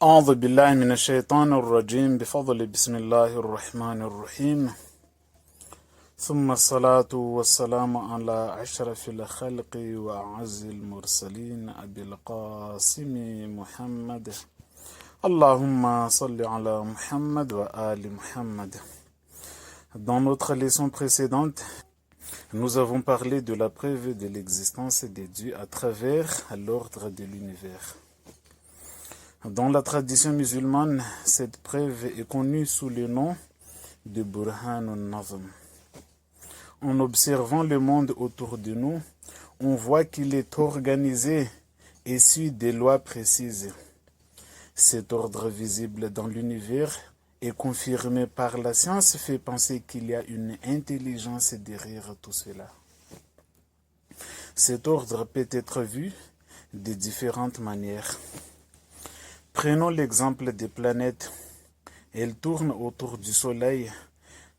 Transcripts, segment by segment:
أعوذ بالله من الشيطان الرجيم بفضل بسم الله الرحمن الرحيم ثم الصلاة والسلام على أشرف الخلق وأعز المرسلين أبي القاسم محمد اللهم صل على Muhammad wa Ali Muhammad. Dans notre leçon précédente, nous avons parlé de la preuve de l'existence des dieux à travers l'ordre de l'univers. Dans la tradition musulmane, cette preuve est connue sous le nom de Burhan al-Nazm. En observant le monde autour de nous, on voit qu'il est organisé et suit des lois précises. Cet ordre visible dans l'univers et confirmé par la science fait penser qu'il y a une intelligence derrière tout cela. Cet ordre peut être vu de différentes manières. Prenons l'exemple des planètes. Elles tournent autour du Soleil,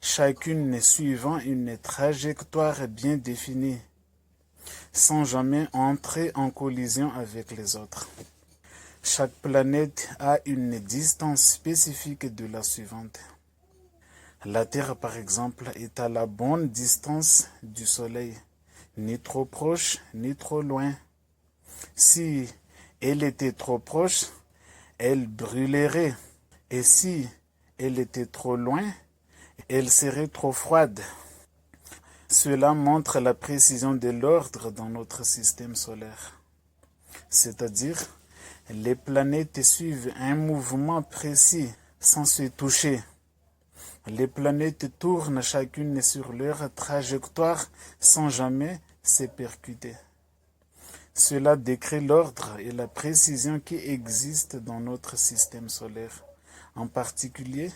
chacune suivant une trajectoire bien définie, sans jamais entrer en collision avec les autres. Chaque planète a une distance spécifique de la suivante. La Terre, par exemple, est à la bonne distance du Soleil, ni trop proche, ni trop loin. Si elle était trop proche, elle brûlerait, et si elle était trop loin, elle serait trop froide. Cela montre la précision de l'ordre dans notre système solaire. C'est-à-dire, les planètes suivent un mouvement précis sans se toucher. Les planètes tournent chacune sur leur trajectoire sans jamais se percuter. Cela décrit l'ordre et la précision qui existent dans notre système solaire, en particulier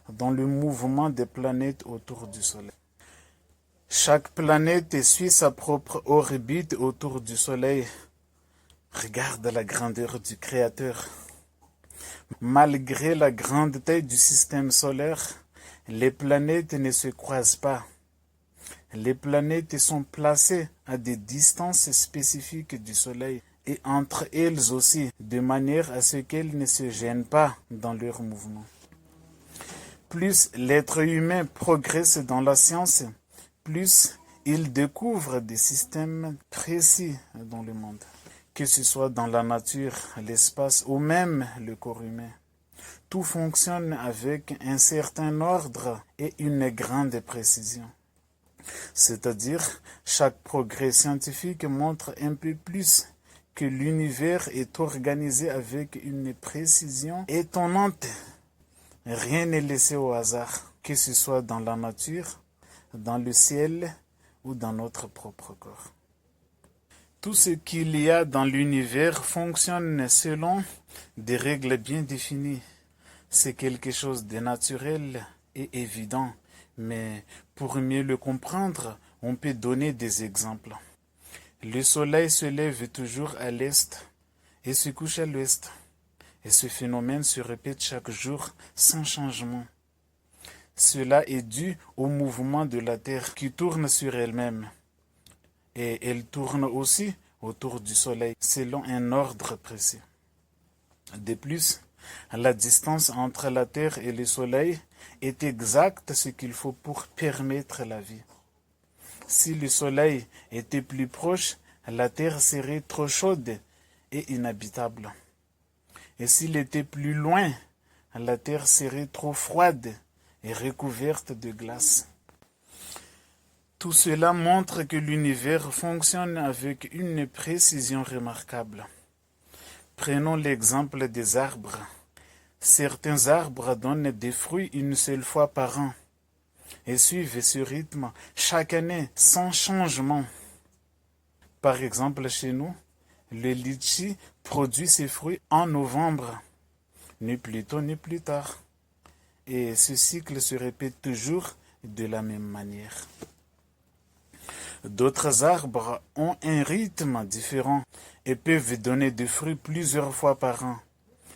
dans le mouvement des planètes autour du Soleil. Chaque planète suit sa propre orbite autour du Soleil. Regarde la grandeur du Créateur. Malgré la grande taille du système solaire, les planètes ne se croisent pas. Les planètes sont placées à des distances spécifiques du Soleil et entre elles aussi, de manière à ce qu'elles ne se gênent pas dans leur mouvement. Plus l'être humain progresse dans la science, plus il découvre des systèmes précis dans le monde, que ce soit dans la nature, l'espace ou même le corps humain. Tout fonctionne avec un certain ordre et une grande précision. C'est-à-dire, chaque progrès scientifique montre un peu plus que l'univers est organisé avec une précision étonnante. Rien n'est laissé au hasard, que ce soit dans la nature, dans le ciel ou dans notre propre corps. Tout ce qu'il y a dans l'univers fonctionne selon des règles bien définies. C'est quelque chose de naturel et évident. Mais pour mieux le comprendre, on peut donner des exemples. Le soleil se lève toujours à l'est et se couche à l'ouest. Et ce phénomène se répète chaque jour sans changement. Cela est dû au mouvement de la Terre qui tourne sur elle-même. Et elle tourne aussi autour du soleil selon un ordre précis. De plus, la distance entre la Terre et le Soleil est exacte ce qu'il faut pour permettre la vie. Si le Soleil était plus proche, la Terre serait trop chaude et inhabitable. Et s'il était plus loin, la Terre serait trop froide et recouverte de glace. Tout cela montre que l'univers fonctionne avec une précision remarquable. Prenons l'exemple des arbres. Certains arbres donnent des fruits une seule fois par an et suivent ce rythme chaque année sans changement. Par exemple, chez nous, le litchi produit ses fruits en novembre, ni plus tôt ni plus tard. Et ce cycle se répète toujours de la même manière. D'autres arbres ont un rythme différent et peuvent donner des fruits plusieurs fois par an.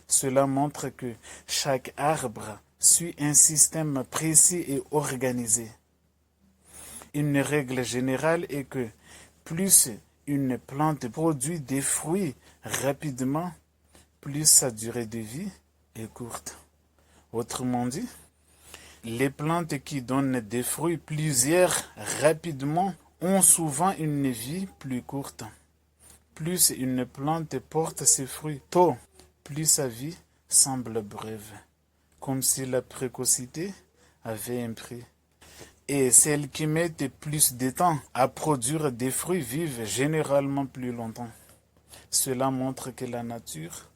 Cela montre que chaque arbre suit un système précis et organisé. Une règle générale est que plus une plante produit des fruits rapidement, plus sa durée de vie est courte. Autrement dit, les plantes qui donnent des fruits plusieurs rapidement ont souvent une vie plus courte. Plus une plante porte ses fruits tôt, plus sa vie semble brève, comme si la précocité avait un prix. Et celles qui mettent plus de temps à produire des fruits vivent généralement plus longtemps. Cela montre que la nature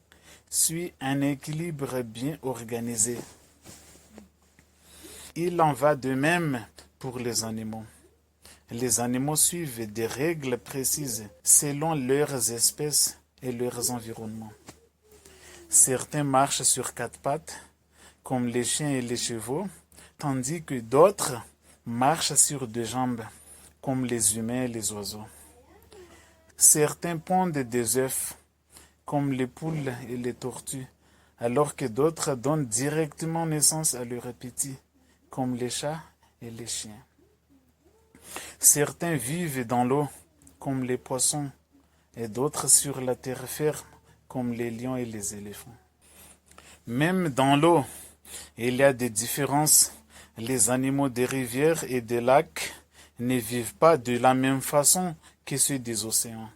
suit un équilibre bien organisé. Il en va de même pour les animaux. Les animaux suivent des règles précises selon leurs espèces et leurs environnements. Certains marchent sur quatre pattes, comme les chiens et les chevaux, tandis que d'autres marchent sur deux jambes, comme les humains et les oiseaux. Certains pondent des œufs, comme les poules et les tortues, alors que d'autres donnent directement naissance à leurs petits, comme les chats et les chiens. Certains vivent dans l'eau, comme les poissons, et d'autres sur la terre ferme, comme les lions et les éléphants. Même dans l'eau, il y a des différences. Les animaux des rivières et des lacs ne vivent pas de la même façon que ceux des océans.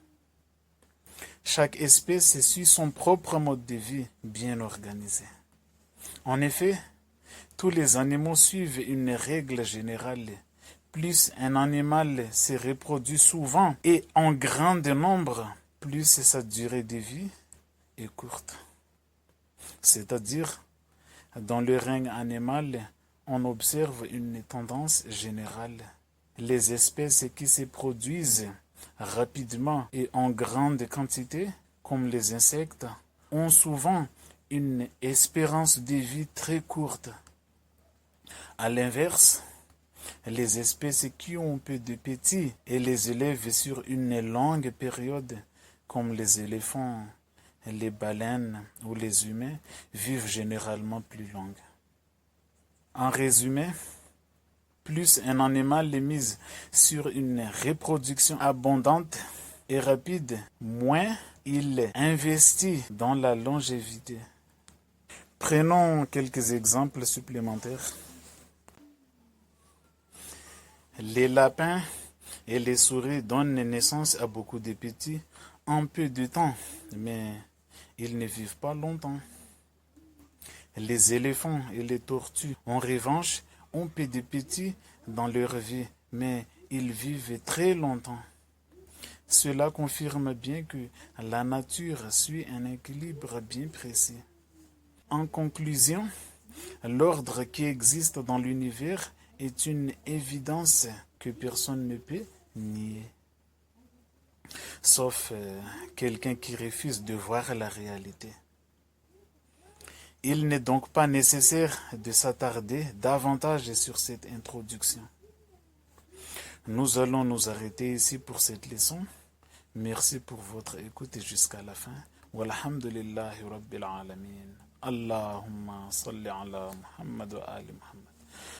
Chaque espèce suit son propre mode de vie bien organisé. En effet, tous les animaux suivent une règle générale. Plus un animal se reproduit souvent et en grand nombre, plus sa durée de vie est courte. C'est-à-dire, dans le règne animal, on observe une tendance générale. Les espèces qui se produisent rapidement et en grande quantité, comme les insectes, ont souvent une espérance de vie très courte. À l'inverse, les espèces qui ont peu de petits et les élèvent sur une longue période, comme les éléphants, les baleines ou les humains, vivent généralement plus longues. En résumé, plus un animal est mis sur une reproduction abondante et rapide, moins il investit dans la longévité. Prenons quelques exemples supplémentaires. Les lapins et les souris donnent naissance à beaucoup de petits en peu de temps, mais ils ne vivent pas longtemps. Les éléphants et les tortues, en revanche, ont peu de petits dans leur vie, mais ils vivent très longtemps. Cela confirme bien que la nature suit un équilibre bien précis. En conclusion, l'ordre qui existe dans l'univers est une évidence que personne ne peut nier. Sauf quelqu'un qui refuse de voir la réalité. Il n'est donc pas nécessaire de s'attarder davantage sur cette introduction. Nous allons nous arrêter ici pour cette leçon. Merci pour votre écoute et jusqu'à la fin. Walhamdulillahi Rabbil Alamin. Allahumma salli ala Muhammad wa ali Muhammad.